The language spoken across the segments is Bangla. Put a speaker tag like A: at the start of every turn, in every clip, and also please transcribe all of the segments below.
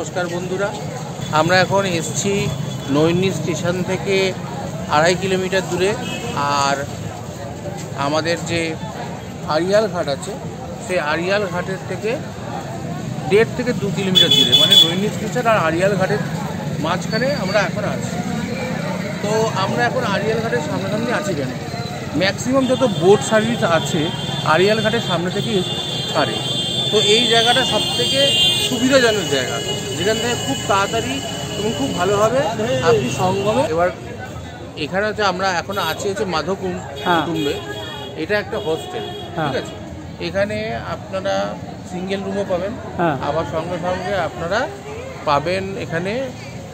A: নমস্কার বন্ধুরা, আমরা এখন এসেছি নৈনি স্টেশন থেকে 2.5 কিলোমিটার দূরে। আর আমাদের যে আড়িয়াল ঘাট আছে সেই আড়িয়াল ঘাটের থেকে 1.5 থেকে 2 কিলোমিটার দূরে, মানে নৈনি স্টেশন আর আড়িয়াল ঘাটের মাঝখানে আমরা এখন আছি। তো আমরা এখন আড়িয়াল ঘাটের সামনাসামনি আছি কেন? ম্যাক্সিমাম যত বোট সার্ভিস আছে আড়িয়াল ঘাটের সামনে থেকেই ছাড়ে। তো এই জায়গাটা সবথেকে সুবিধাজনক জায়গা, যেখান থেকে খুব তাড়াতাড়ি এবং খুব ভালোভাবে আপনি সঙ্গমে। এবার এখানে হচ্ছে আমরা এখন আছি হচ্ছে মাধবকুটুম্বে। এটা একটা হোস্টেল, ঠিক আছে। এখানে আপনারা সিঙ্গেল রুমও পাবেন, আবার সঙ্গে সঙ্গে আপনারা পাবেন এখানে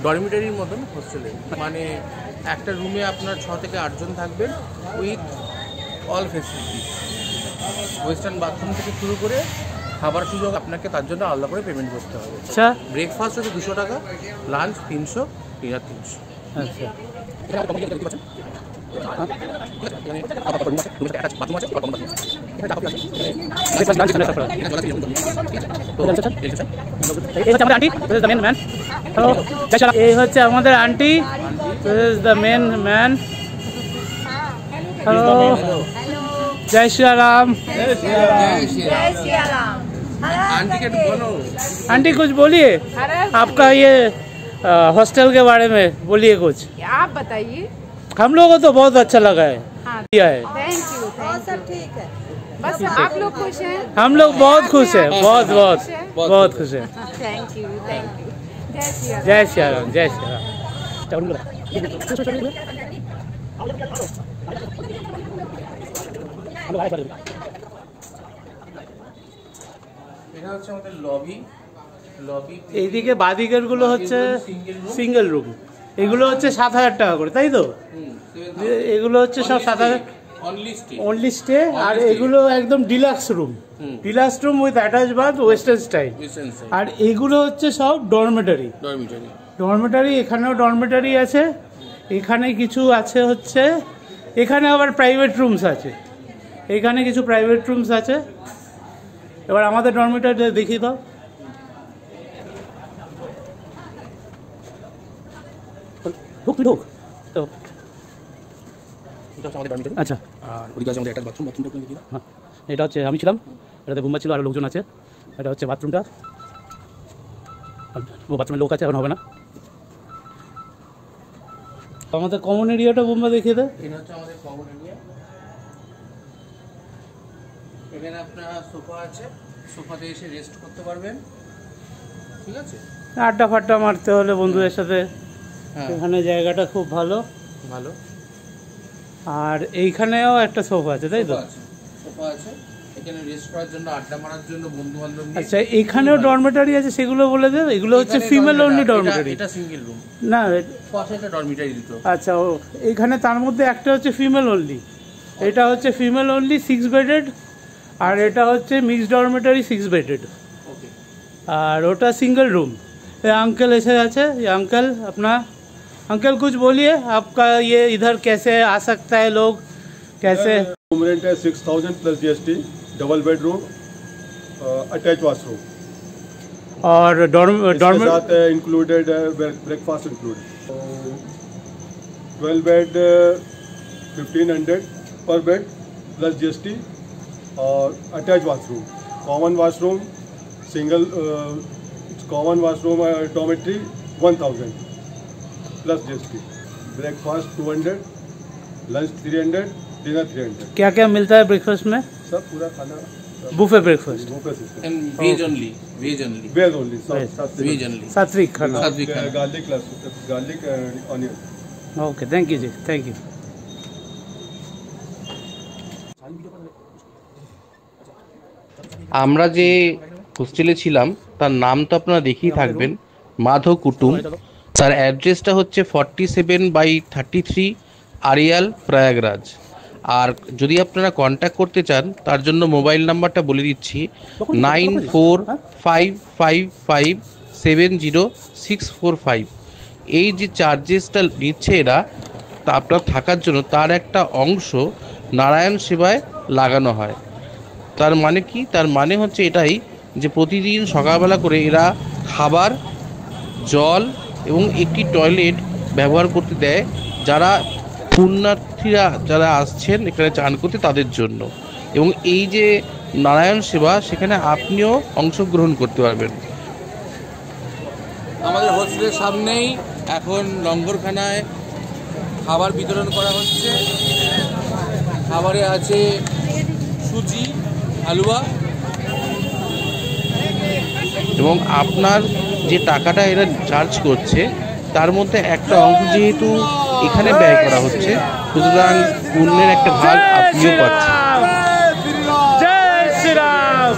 A: ডরমিটারির মতন হোস্টেলে, মানে একটা রুমে আপনার 6 থেকে 8 জন থাকবেন with all facility. Western bathroom থেকে শুরু করে খাবার সুযোগ আপনাকে তার জন্য আলাদা করে পেমেন্ট করতে হবে। আচ্ছা, ব্রেকফাস্ট হচ্ছে 200 টাকা, লাঞ্চ 300, ডিনার 300। আচ্ছা,
B: এই হচ্ছে আমাদের aunty, the main man. Hello, जय श्री राम।
A: आंटी के बोलो,
B: आंटी कुछ बोलिए आपका ये हॉस्टल के बारे में बोलिए कुछ।
C: आप बताइए।
B: हम लोगों को तो बहुत अच्छा लगा है।
C: दिया है। थैंक यू, सब ठीक है। बस आप लोग खुश हैं?
B: हम लोग बहुत खुश हैं, बहुत बहुत बहुत खुश हैं।
C: Thank you, thank you.
B: जय श्री राम, जय श्री राम।
A: এটা হচ্ছে আমাদের লবি।
B: এইদিকে বাদিকের গুলো হচ্ছে সিঙ্গেল রুম, এগুলো হচ্ছে 7,000 টাকা করে, তাই তো? এগুলো হচ্ছে সব 7,000 অনলি স্টে। আর এগুলো একদম deluxe room, deluxe room with attach bath, western style. আর এগুলো হচ্ছে সব ডরমেটারি। ডরমেটারি এখানেও ডরমেটারি আছে, এখানে কিছু আছে হচ্ছে, এখানে আবার প্রাইভেট রুমস আছে, এখানে কিছু প্রাইভেট রুমস আছে। এবার আমাদের ডরমেটারি দেখিয়ে দাও। আচ্ছা, এটা হচ্ছে আমি ছিলাম, এটাতে ঘুমা ছিল, আর লোকজন আছে। এটা হচ্ছে বাথরুমটা, ও বাথরুমের লোক আছে, এখন হবে না। আমাদের কমন এরিয়াটা বোম্বা দেখিয়ে দেয়।
A: এটা হচ্ছে আমাদের কমন এরিয়া। এখানে আপনার সোফা আছে, সোফাতে এসে রেস্ট করতে পারবেন, ঠিক আছে।
B: আড্ডা ফাড্ডা মারতে হলে বন্ধুদের সাথে এখানে জায়গাটা খুব ভালো ভালো। আর এইখানেও একটা সোফা আছে, তাই তো?
A: সোফা আছে এখানে রেস্ট করার জন্য, আড্ডা মারার জন্য, বন্ধু বান্ধব।
B: আচ্ছা, এখানেও ডরমেটারি আছে, সেগুলো বলে দেব। এগুলো হচ্ছে ফিমেল অনলি ডরমেটারি।
A: এটা সিঙ্গেল রুম
B: না,
A: পাশে একটা ডরমেটারি দিত।
B: আচ্ছা, ও এখানে তার মধ্যে একটা হচ্ছে ফিমেল অনলি, এটা হচ্ছে ফিমেল অনলি 6 বেডেড, আর এটা হচ্ছে মিক্সড ডরমেটারি 6 বেডেড, আর ওটা সিঙ্গেল रूम। ये अंकल ऐसे আছে, ये अंकल अपना, अंकल कुछ बोलिए, आपका ये इधर कैसे आ सकता है, लोग कैसे?
D: रूम रेंट है 6,000 plus GST, double bedroom, attach washroom,
B: और डॉर्म
D: साथ इंक्लूडेड ब्रेकफास्ट इंक्लूडेड। 12 बेड 1,500 पर बेड प्लस GST, और attach washroom, common washroom, single common washroom dormitory 1,000 plus GST, breakfast 200, lunch 300, dinner 300।
B: क्या क्या मिलता है ब्रेकफास्ट में?
D: सब पूरा खाना
B: buffet breakfast,
D: buffet system,
A: veg only, veg only,
D: veg only,
A: veg only,
B: सात्विक खाना,
D: garlic onion.
B: Okay, thank you जी, थैंक यू।
A: আমরা যে হোস্টেলে ছিলাম তার নাম তো আপনারা দেখেই থাকবেন, মাধবকুটুম। তার অ্যাড্রেসটা হচ্ছে 47/33 আড়িয়াল, প্রয়াগরাজ। আর যদি আপনারা কন্ট্যাক্ট করতে চান তার জন্য মোবাইল নাম্বারটা বলে দিচ্ছি, 9455570645। এই যে চার্জেসটা নিচ্ছে এরা তা আপনার থাকার জন্য, তার একটা অংশ নারায়ণ সেবায় লাগানো হয়। তার মানে কি? তার মানে হচ্ছে এটাই যে প্রতিদিন সকালবেলা করে এরা খাবার জল এবং একটি টয়লেট ব্যবহার করতে দেয় যারা পুণ্যার্থীরা যারা আসছেন এখানে চান করতে তাদের জন্য। এবং এই যে নারায়ণ সেবা সেখানে আপনিও অংশগ্রহণ করতে পারবেন। আমাদের হোস্টেলের সামনেই এখন লঙ্গরখানায় খাবার বিতরণ করা হচ্ছে। খাবারে আছে সুজি, হালুয়া এবং আপনার যে টাকাটা এরা চার্জ করছে তার মধ্যে একটা অংশ যেহেতু এখানে ব্যয় করা হচ্ছে, সুতরাং পুণ্যের একটা ভাগ আপনিও পাচ্ছেন।
B: জয় শ্রীরাম।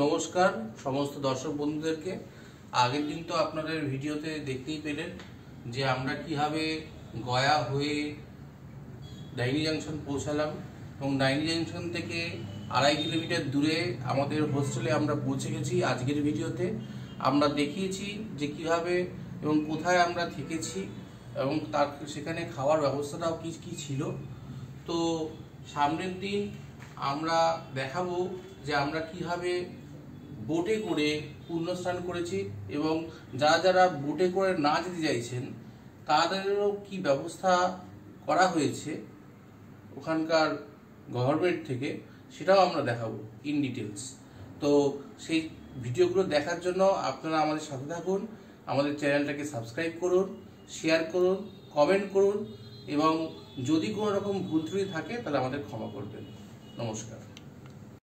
A: নমস্কার সমস্ত দর্শক বন্ধুদেরকে। আগের দিন তো আপনাদের ভিডিওতে দেখতেই পেলেন যে আমরা কিভাবে গয়া হয়ে ডাইনি জাংশন পৌঁছালাম এবং ডাইনি জাংশন থেকে 2.5 কিলোমিটার দূরে আমাদের হোস্টেলে আমরা পৌঁছে গেছি। আজকের ভিডিওতে আমরা দেখিয়েছি যে কিভাবে এবং কোথায় আমরা থেকেছি এবং তার সেখানে খাওয়ার ব্যবস্থাটাও কি কি ছিল। তো সামনের দিন আমরা দেখাবো যে আমরা কিভাবে বোটে করে পুণ্যস্নান করেছি এবং যারা যারা বোটে করে না যেতে চাইছেন তাদেরও কি ব্যবস্থা করা হয়েছে ওখানকার গভর্নমেন্ট থেকে, সেটাও আমরা দেখাবো ইন ডিটেলস। তো সেই ভিডিওগুলো দেখার জন্য আপনারা আমাদের সাথে থাকুন, আমাদের চ্যানেলটাকে সাবস্ক্রাইব করুন, শেয়ার করুন, কমেন্ট করুন এবং যদি কোনো রকম ভুল ত্রুটি থাকে তাহলে আমাদের ক্ষমা করবেন। নমস্কার।